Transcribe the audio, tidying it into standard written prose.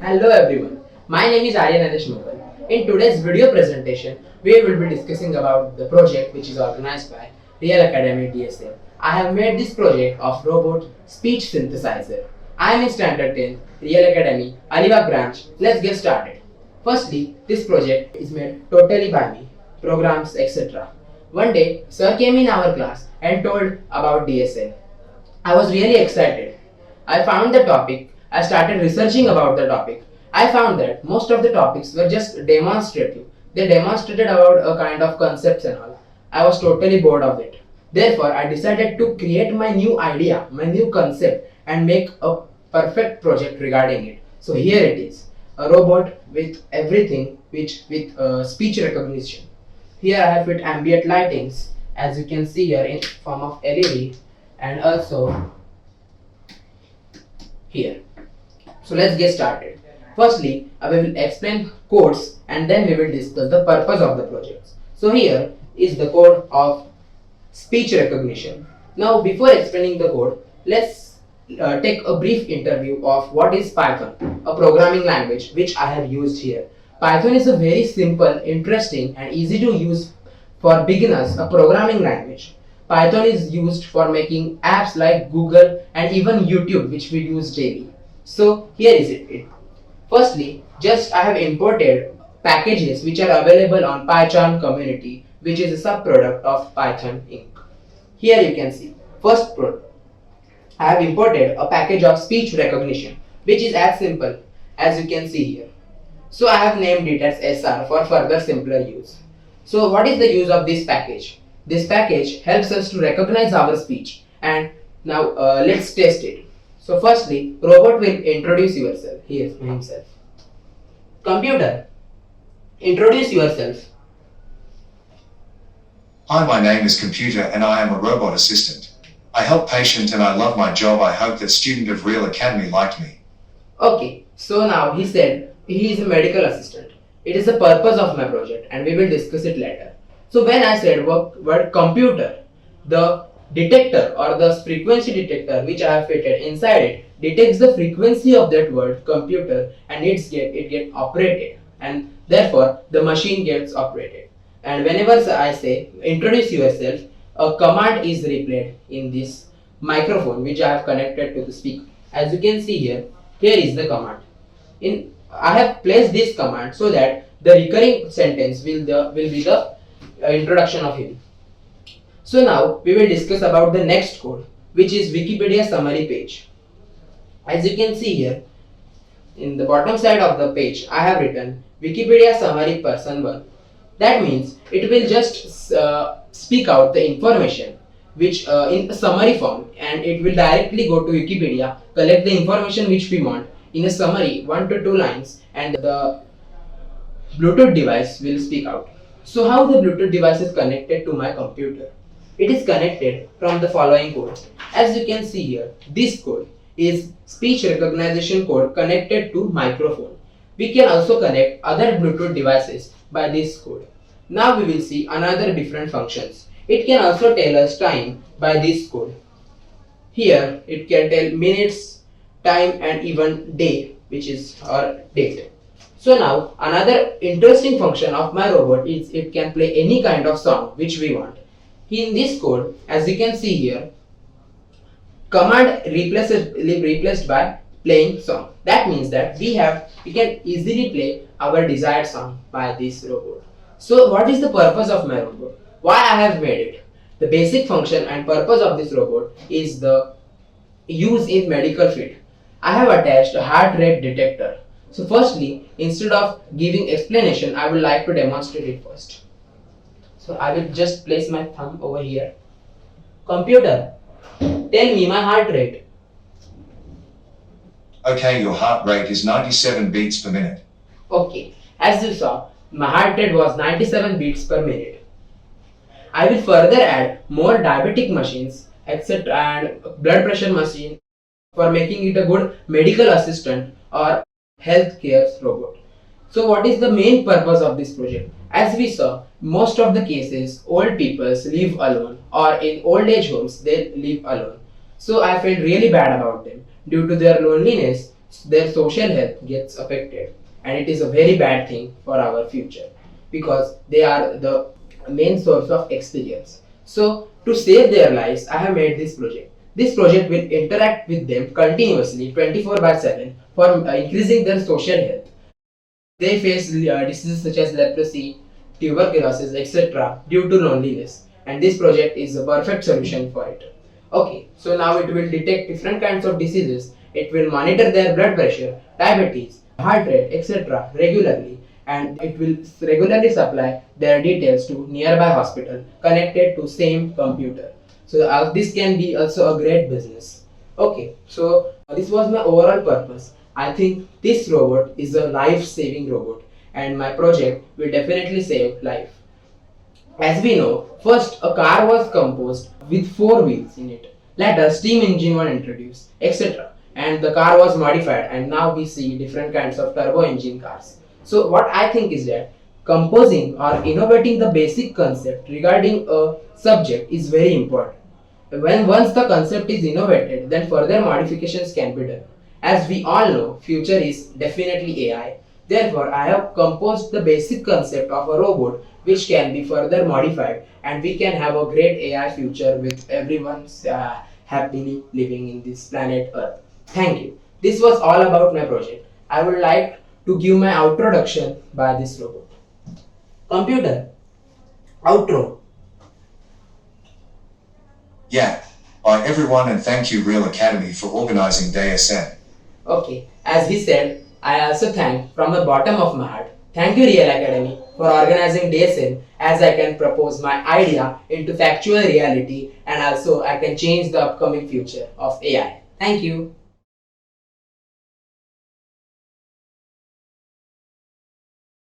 Hello everyone, my name is Aryan Mokal. In today's video presentation, we will be discussing about the project which is organized by Real Academy DSM. I have made this project of robot speech synthesizer. I am in standard 10, Real Academy, Aliva branch. Let's get started. Firstly, this project is made totally by me, programs etc. One day, sir came in our class and told about DSL. I was really excited. I found the topic. I started researching about the topic. I found that most of the topics were just demonstrative. They demonstrated about a kind of concepts and all. I was totally bored of it. Therefore, I decided to create my new idea, my new concept, and make a perfect project regarding it. So here it is, a robot with everything, which with speech recognition. Here I have put ambient lightings, as you can see here in form of LED, and also here. So let's get started. Firstly, I will explain codes and then we will discuss the purpose of the projects. So here is the code of speech recognition. Now before explaining the code, let's take a brief interview of what is Python, a programming language which I have used here. Python is a very simple, interesting and easy to use for beginners, a programming language. Python is used for making apps like Google and even YouTube, which we use daily. So here is it. Firstly, just I have imported packages which are available on PyCharm community, which is a subproduct of Python Inc. Here you can see, first product. I have imported a package of speech recognition, which is as simple as you can see here. So I have named it as SR for further simpler use. So what is the use of this package? This package helps us to recognize our speech, and now let's test it. So firstly, robot will introduce yourself. Here's himself. Computer, introduce yourself. Hi, my name is Computer and I am a robot assistant. I help patient and I love my job. I hope that student of Real Academy liked me. Okay, so now he said he is a medical assistant. It is the purpose of my project and we will discuss it later. So when I said word computer, the detector or the frequency detector which I have fitted inside it detects the frequency of that word computer and it gets operated, and therefore the machine gets operated. And whenever I say introduce yourself, a command is replayed in this microphone which I have connected to the speaker. As you can see here is the command. I have placed this command so that the recurring sentence will be the introduction of him. So now we will discuss about the next code, which is Wikipedia summary page. As you can see here, in the bottom side of the page, I have written Wikipedia summary person 1. That means it will just speak out the information which in a summary form, and it will directly go to Wikipedia, collect the information which we want in a summary 1 to 2 lines, and the Bluetooth device will speak out. So how the Bluetooth device is connected to my computer? It is connected from the following code. As you can see here, this code is speech recognition code connected to microphone. We can also connect other Bluetooth devices by this code. Now we will see another different functions. It can also tell us time by this code. Here it can tell minutes, time and even day, which is our date. So now another interesting function of my robot is it can play any kind of song which we want. In this code, as you can see here, command replaced by playing song. That means that we can easily play our desired song by this robot. So what is the purpose of my robot? Why I have made it? The basic function and purpose of this robot is the use in medical field. I have attached a heart rate detector. So firstly, instead of giving explanation, I would like to demonstrate it first. So I will just place my thumb over here. Computer, tell me my heart rate. Okay, your heart rate is 97 beats per minute. Okay, as you saw, my heart rate was 97 beats per minute. I will further add more diabetic machines, etc. and blood pressure machine for making it a good medical assistant or healthcare robot. So what is the main purpose of this project? As we saw, most of the cases, old people live alone, or in old age homes, they live alone. So I felt really bad about them due to their loneliness. their social health gets affected, and it is a very bad thing for our future because they are the main source of experience. So to save their lives, I have made this project. This project will interact with them continuously 24/7 for increasing their social health. They face diseases such as leprosy, tuberculosis, etc. due to loneliness, and this project is a perfect solution for it. Okay, so now it will detect different kinds of diseases. It will monitor their blood pressure, diabetes, heart rate, etc. regularly, and it will regularly supply their details to nearby hospital connected to same computer. So this can be also a great business. Okay, so this was my overall purpose. I think this robot is a life-saving robot, and my project will definitely save life. As we know, first a car was composed with four wheels in it. Later, steam engine was introduced, etc. And the car was modified, and now we see different kinds of turbo engine cars. So what I think is that composing or innovating the basic concept regarding a subject is very important. When once the concept is innovated, then further modifications can be done. As we all know, future is definitely AI. Therefore, I have composed the basic concept of a robot which can be further modified, and we can have a great AI future with everyone happily living in this planet Earth. Thank you. This was all about my project. I would like to give my introduction by this robot. Computer, outro. Yeah. Bye everyone and thank you Real Academy for organizing DSN. Okay, as he said, I also thank from the bottom of my heart. Thank you Real Academy for organizing DSM, as I can propose my idea into factual reality, and also I can change the upcoming future of AI. Thank you.